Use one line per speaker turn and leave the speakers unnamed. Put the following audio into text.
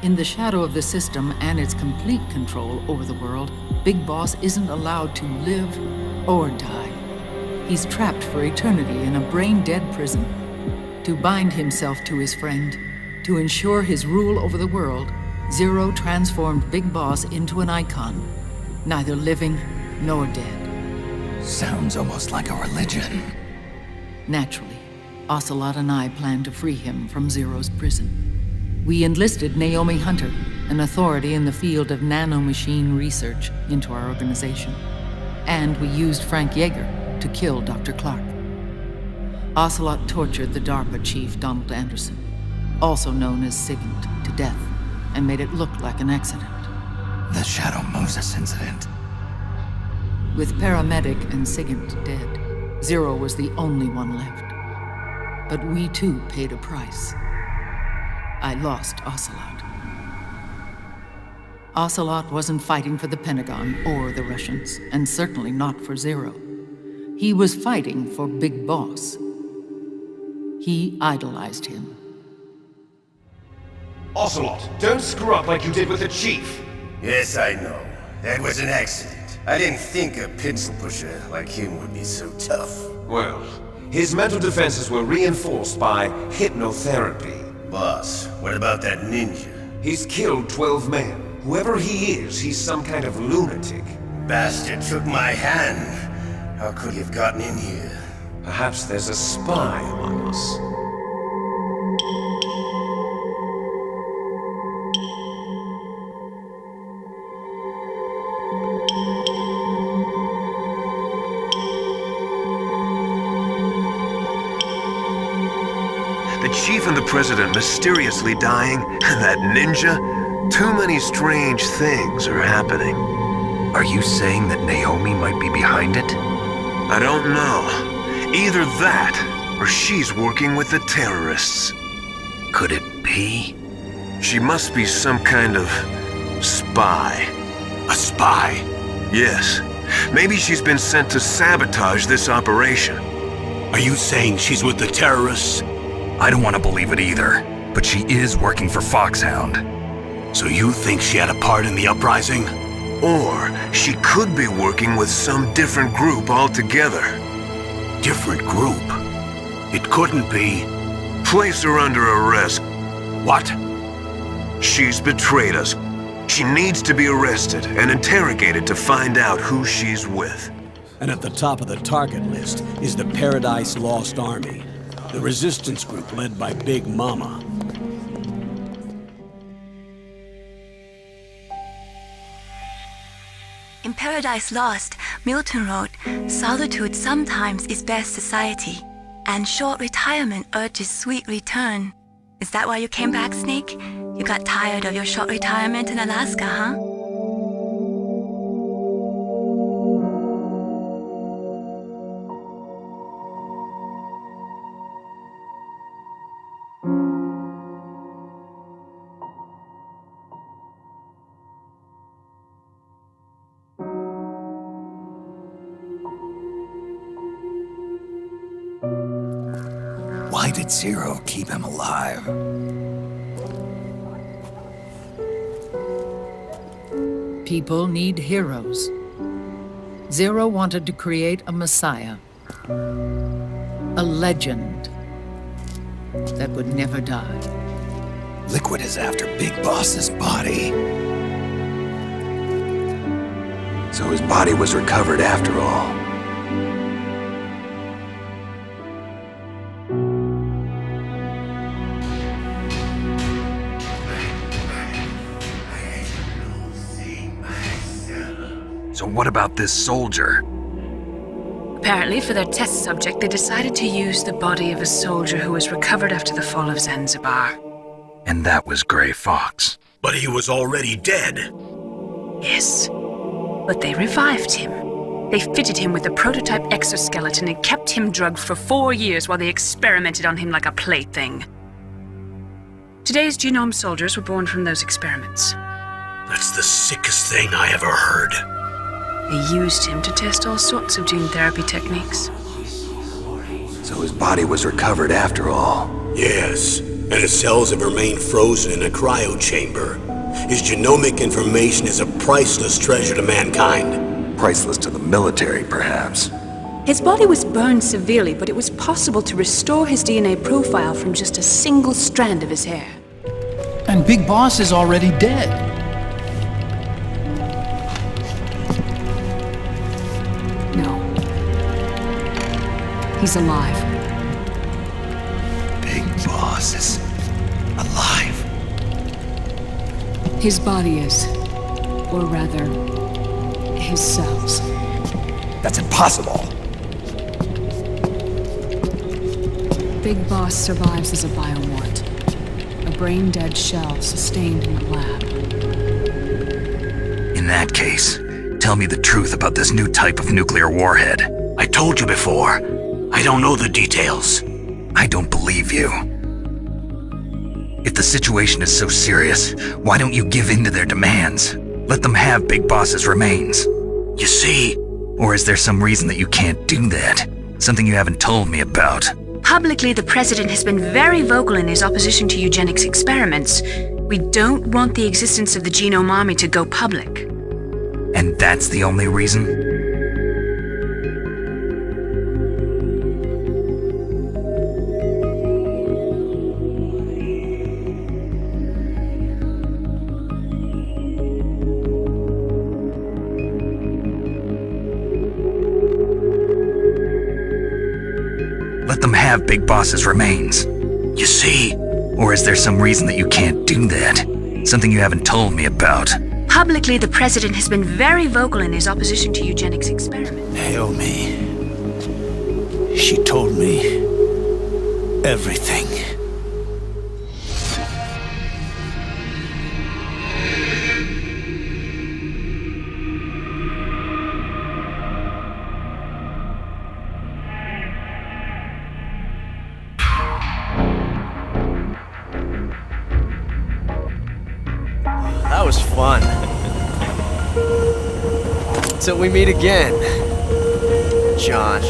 In the shadow of the system and its complete control over the world, Big Boss isn't allowed to live or die. He's trapped for eternity in a brain-dead prison. To bind himself to his friend, to ensure his rule over the world, Zero transformed Big Boss into an icon, neither living nor dead.
Sounds almost like a religion.
Naturally, Ocelot and I plan to free him from Zero's prison. We enlisted Naomi Hunter, an authority in the field of nanomachine research, into our organization. And we used Frank Yeager to kill Dr. Clark. Ocelot tortured the DARPA chief, Donald Anderson, also known as Sigint, to death, and made it look like an accident.
The Shadow Moses incident.
With Paramedic and Sigint dead, Zero was the only one left. But we too paid a price. I lost Ocelot. Ocelot wasn't fighting for the Pentagon or the Russians, and certainly not for Zero. He was fighting for Big Boss. He idolized him.
Ocelot, don't screw up like you did with the Chief.
Yes, I know. That was an accident. I didn't think a pencil pusher like him would be so tough.
Well, his mental defenses were reinforced by hypnotherapy.
Boss, what about that ninja?
He's killed 12 men. Whoever he is, he's some kind of lunatic.
Bastard took my hand. How could he have gotten in here?
Perhaps there's a spy among us.
The Chief and the President mysteriously dying, and that ninja? Too many strange things are happening.
Are you saying that Naomi might be behind it?
I don't know. Either that, or she's working with the terrorists.
Could it be?
She must be some kind of spy.
A spy?
Yes. Maybe she's been sent to sabotage this operation.
Are you saying she's with the terrorists? I don't want to believe it either, but she is working for Foxhound. So you think she had a part in the uprising?
Or she could be working with some different group altogether.
Different group? It couldn't be.
Place her under arrest.
What?
She's betrayed us. She needs to be arrested and interrogated to find out who she's with.
And at the top of the target list is the Paradise Lost Army, the resistance group led by Big Mama.
In Paradise Lost, Milton wrote, "Solitude sometimes is best society, and short retirement urges sweet return." Is that why you came back, Snake? You got tired of your short retirement in Alaska, huh?
Why did Zero keep him alive?
People need heroes. Zero wanted to create a messiah. A legend that would never die.
Liquid is after Big Boss's body.
So his body was recovered after all.
So what about this soldier?
Apparently, for their test subject, they decided to use the body of a soldier who was recovered after the fall of Zanzibar.
And that was Gray Fox.
But he was already dead.
Yes, but they revived him. They fitted him with a prototype exoskeleton and kept him drugged for 4 years while they experimented on him like a plaything. Today's genome soldiers were born from those experiments.
That's the sickest thing I ever heard.
They used him to test all sorts of gene therapy techniques.
So his body was recovered after all.
Yes, and his cells have remained frozen in a cryo chamber. His genomic information is a priceless treasure to mankind.
Priceless to the military, perhaps.
His body was burned severely, but it was possible to restore his DNA profile from just a single strand of his hair.
And Big Boss is already dead.
No. He's alive.
Big Boss is alive.
His body is. Or rather, his cells.
That's impossible.
Big Boss survives as a biomort. A brain-dead shell sustained in the lab.
In that case, tell me the truth about this new type of nuclear warhead.
I told you before, I don't know the details.
I don't believe you. If the situation is so serious, why don't you give in to their demands? Let them have Big Boss's remains.
You see...
Or is there some reason that you can't do that? Something you haven't told me about?
Publicly, the president has been very vocal in his opposition to eugenics experiments. We don't want the existence of the Genome Army to go public.
And that's the only reason? Let them have Big Boss's remains.
You see...
Or is there some reason that you can't do that? Something you haven't told me about?
Publicly, the president has been very vocal in his opposition to eugenics experiments.
Naomi... She told me... everything.
That was fun. Till we meet again, John.